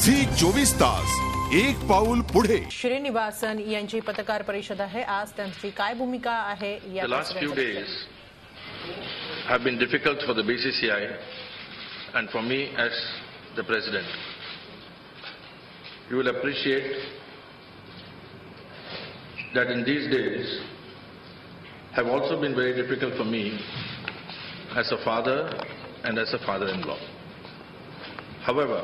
झी 24 तास एक पाऊल पुढे. श्रीनिवासन यांची पत्रकार परिषद आहे. आज त्यांची काय भूमिका आहे या The last few days have been difficult for the BCCI and for me as the president. You will appreciate that in these days have also been very difficult for me as a father and as a father-in-law. However,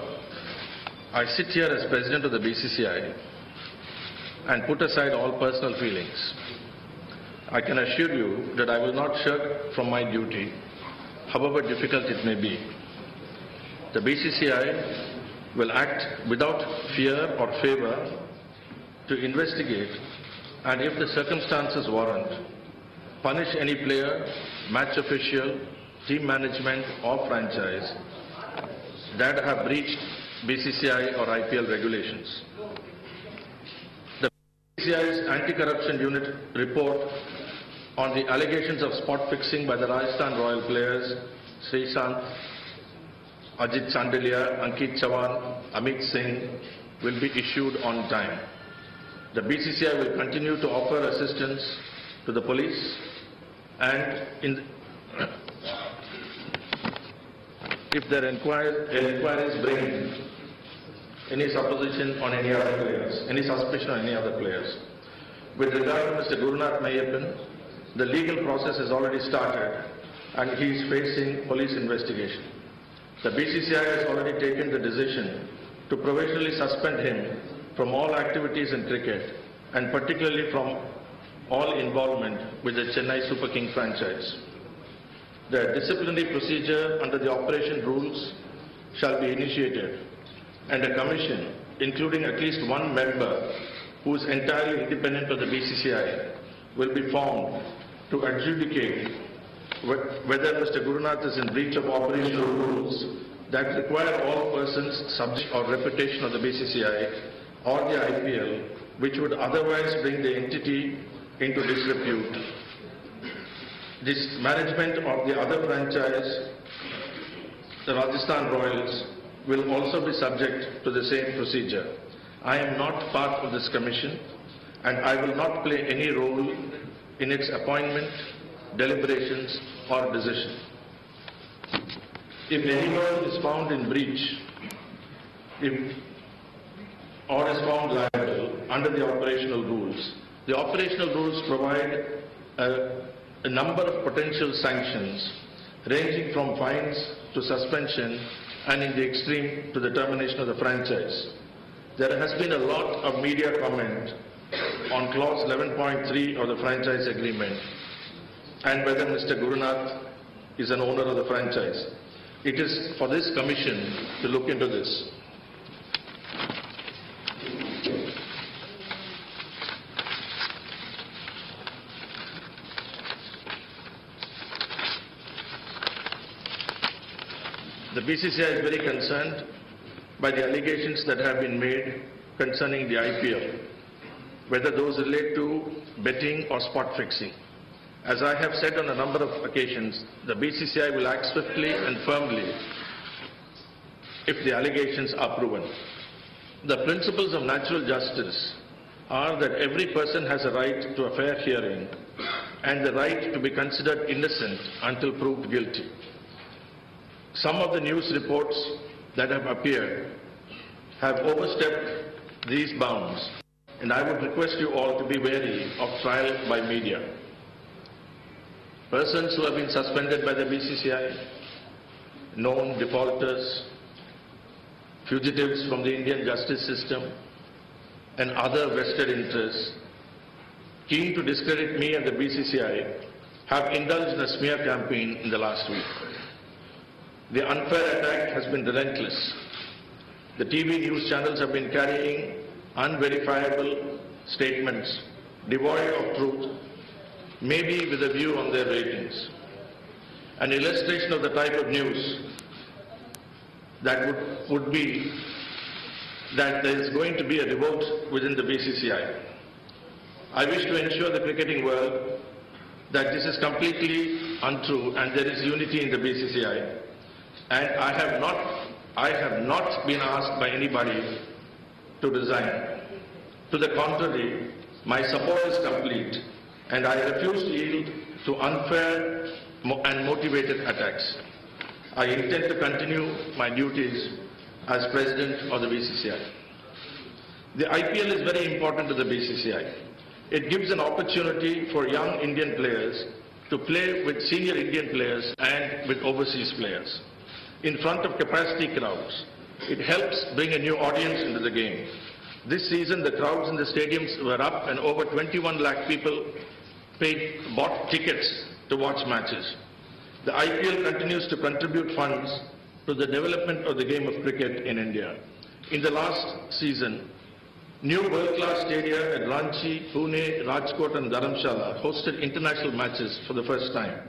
I sit here as president of the BCCI and put aside all personal feelings. I can assure you that I will not shirk from my duty, however difficult it may be. The BCCI will act without fear or favor to investigate and, if the circumstances warrant, punish any player, match official, team management or franchise that have breached BCCI or IPL regulations. The BCCI's anti-corruption unit report on the allegations of spot fixing by the Rajasthan Royal players Shrinivisan, Ajit Chandelia, Ankit Chavan, Amit Singh will be issued on time. The BCCI will continue to offer assistance to the police and if their inquiries bring any supposition on any other players, any suspicion on any other players. With regard to Mr. Gurunath Mayappan, the legal process has already started and he is facing police investigation. The BCCI has already taken the decision to provisionally suspend him from all activities in cricket and particularly from all involvement with the Chennai Super King franchise. The disciplinary procedure under the operation rules shall be initiated and a commission, including at least one member who is entirely independent of the BCCI, will be formed to adjudicate whether Mr. Gurunath is in breach of operational rules that require all persons subject or reputation of the BCCI or the IPL, which would otherwise bring the entity into disrepute. This management of the other franchise, the Rajasthan Royals, will also be subject to the same procedure. I am not part of this commission and I will not play any role in its appointment, deliberations or decision. If anyone is found in breach or is found liable under the operational rules provide a number of potential sanctions ranging from fines to suspension and in the extreme to the termination of the franchise. There has been a lot of media comment on clause 11.3 of the franchise agreement and whether Mr. Gurunath is an owner of the franchise. It is for this commission to look into this. The BCCI is very concerned by the allegations that have been made concerning the IPL, whether those relate to betting or spot fixing. As I have said on a number of occasions, the BCCI will act swiftly and firmly if the allegations are proven. The principles of natural justice are that every person has a right to a fair hearing and the right to be considered innocent until proved guilty. Some of the news reports that have appeared have overstepped these bounds, and I would request you all to be wary of trial by media. Persons who have been suspended by the BCCI, known defaulters, fugitives from the Indian justice system, and other vested interests, keen to discredit me and the BCCI, have indulged in a smear campaign in the last week. The unfair attack has been relentless. The TV news channels have been carrying unverifiable statements devoid of truth, maybe with a view on their ratings. An illustration of the type of news that would be that there is going to be a revolt within the BCCI. I wish to ensure the cricketing world that this is completely untrue and there is unity in the BCCI. And I I have not been asked by anybody to resign. To the contrary, my support is complete and I refuse to yield to unfair and motivated attacks. I intend to continue my duties as President of the BCCI. The IPL is very important to the BCCI. It gives an opportunity for young Indian players to play with senior Indian players and with overseas players in front of capacity crowds. It helps bring a new audience into the game. This season, the crowds in the stadiums were up and over 21 lakh people bought tickets to watch matches. The IPL continues to contribute funds to the development of the game of cricket in India. In the last season, new world-class stadia at Ranchi, Pune, Rajkot and Dharamshala hosted international matches for the first time.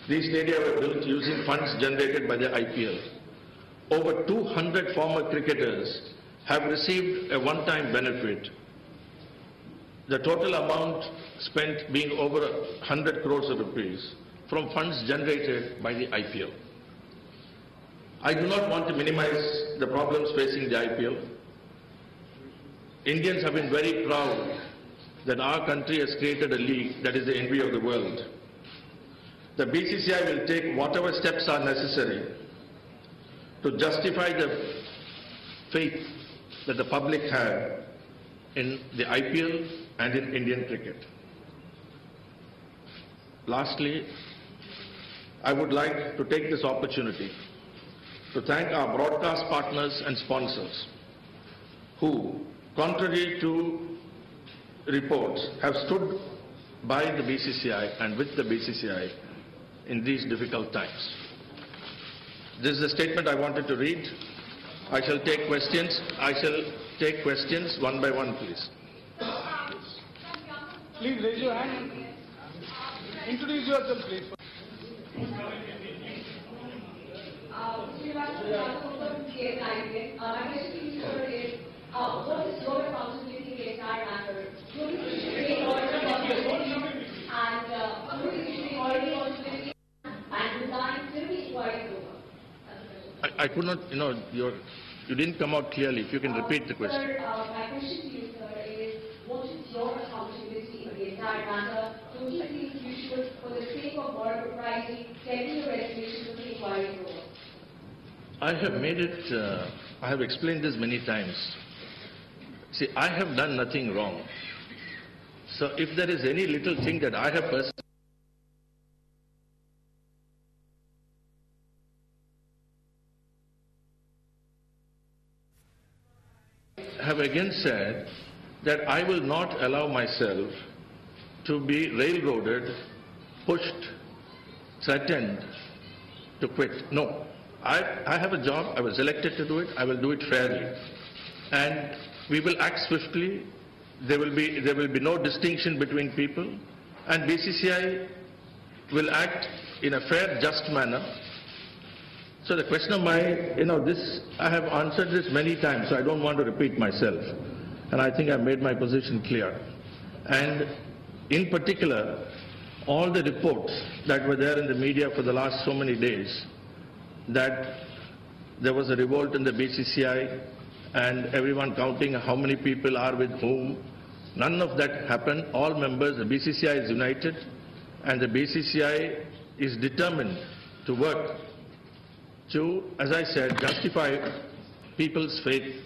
These stadia were built using funds generated by the IPL. Over 200 former cricketers have received a one-time benefit, the total amount spent being over 100 crores of rupees from funds generated by the IPL. I do not want to minimize the problems facing the IPL. Indians have been very proud that our country has created a league that is the envy of the world. The BCCI will take whatever steps are necessary to justify the faith that the public have in the IPL and in Indian cricket. Lastly, I would like to take this opportunity to thank our broadcast partners and sponsors who, contrary to reports, have stood by the BCCI and with the BCCI in these difficult times. This is a statement I wanted to read. I shall take questions. I shall take questions one by one, please. Please raise your hand. Introduce yourself, please. What is your responsibility in the entire matter? Who is issuing order responsibility and who is issuing order responsibility and resign till the inquiry is over? I could not, you didn't come out clearly. If you can repeat the question. Sir, my question to you, sir, is what is your responsibility in the entire matter? Don't you think you should, for the sake of moral propriety, send your resignation till the inquiry is over? I have made it, I have explained this many times. See, I have done nothing wrong. So if there is any little thing that I have personally have again said that I will not allow myself to be railroaded, pushed, threatened to quit. No. I have a job. I was elected to do it. I will do it fairly. And we will act swiftly. There will be no distinction between people. And BCCI will act in a fair, just manner. So the question of I have answered this many times, so I don't want to repeat myself. And I think I've made my position clear. And in particular, all the reports that were there in the media for the last so many days, that there was a revolt in the BCCI and everyone counting how many people are with whom. None of that happened. All members, the BCCI is united and the BCCI is determined to work to, as I said, justify people's faith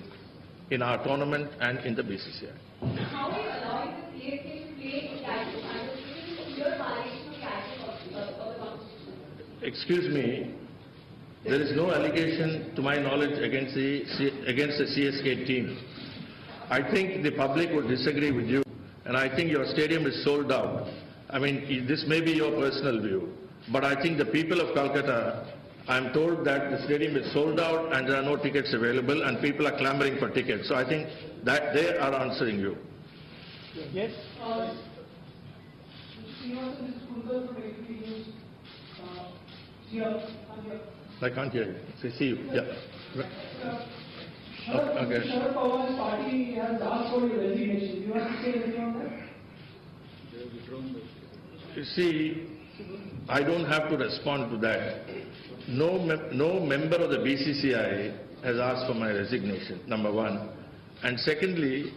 in our tournament and in the BCCI. How are you allowing the CSK to play in casual manner? This is a clear violation of casual of the Constitution. Excuse me. There is no allegation, to my knowledge, against the CSK team. I think the public would disagree with you, and I think your stadium is sold out. I mean, this may be your personal view, but I think the people of Calcutta, I'm told that the stadium is sold out and there are no tickets available, and people are clamoring for tickets. So I think that they are answering you. Yes. I can't hear you. Say, see you. Yeah. Okay. Sharad Pawar's party has asked for your resignation. Do you want to say anything on that? You see, I don't have to respond to that. No member of the BCCI has asked for my resignation, number one. And secondly,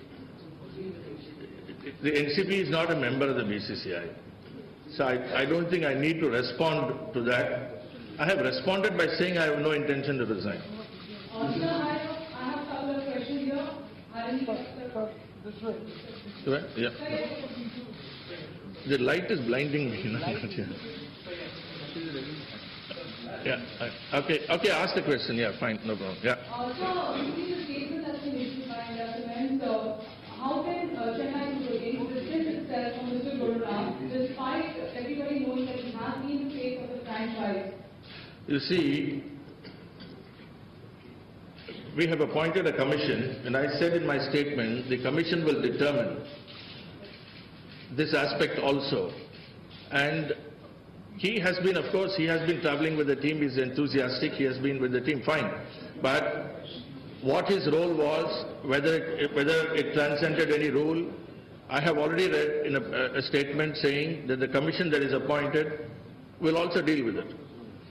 the NCB is not a member of the BCCI. So I don't think I need to respond to that. I have responded by saying I have no intention to resign. Sir, I have a couple of questions here. Yeah. The light is blinding me. Yeah. Okay, ask the question. Yeah, fine, no problem. Yeah. Also, in the statement that's been issued by Cement, how can Chennai distance itself from Mr. Guruna, despite everybody knowing that he has been the face of the franchise? You see, we have appointed a commission, and I said in my statement, the commission will determine this aspect also. And he has been, of course, he has been traveling with the team, he's enthusiastic, he has been with the team, fine. But what his role was, whether it transcended any rule, I have already read in a statement saying that the commission that is appointed will also deal with it.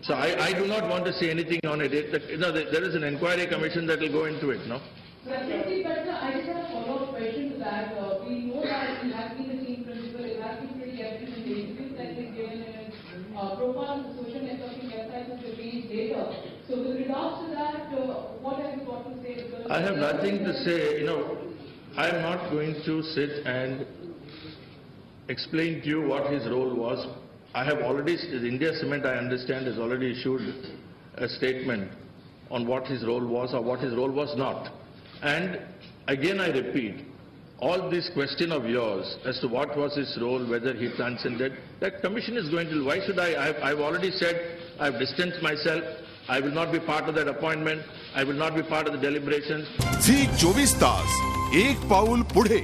So I do not want to say anything on it. There is an inquiry commission that will go into it, no? Definitely, but I just have a follow-up question to that. We know that he has been the team principal, it has been pretty evident in the interviews that he's given in his profile on the social networking websites of the release later. So with regards to that, what have you got to say? Because I have nothing to say. I am not going to sit and explain to you what his role was. I have already, India Cement, I understand, has already issued a statement on what his role was or what his role was not. And again I repeat, all this question of yours as to what was his role, whether he transcended, that commission is going to, why should I've already said, I've distanced myself, I will not be part of that appointment, I will not be part of the deliberations. झी 24 तास एक पाऊल पुढे.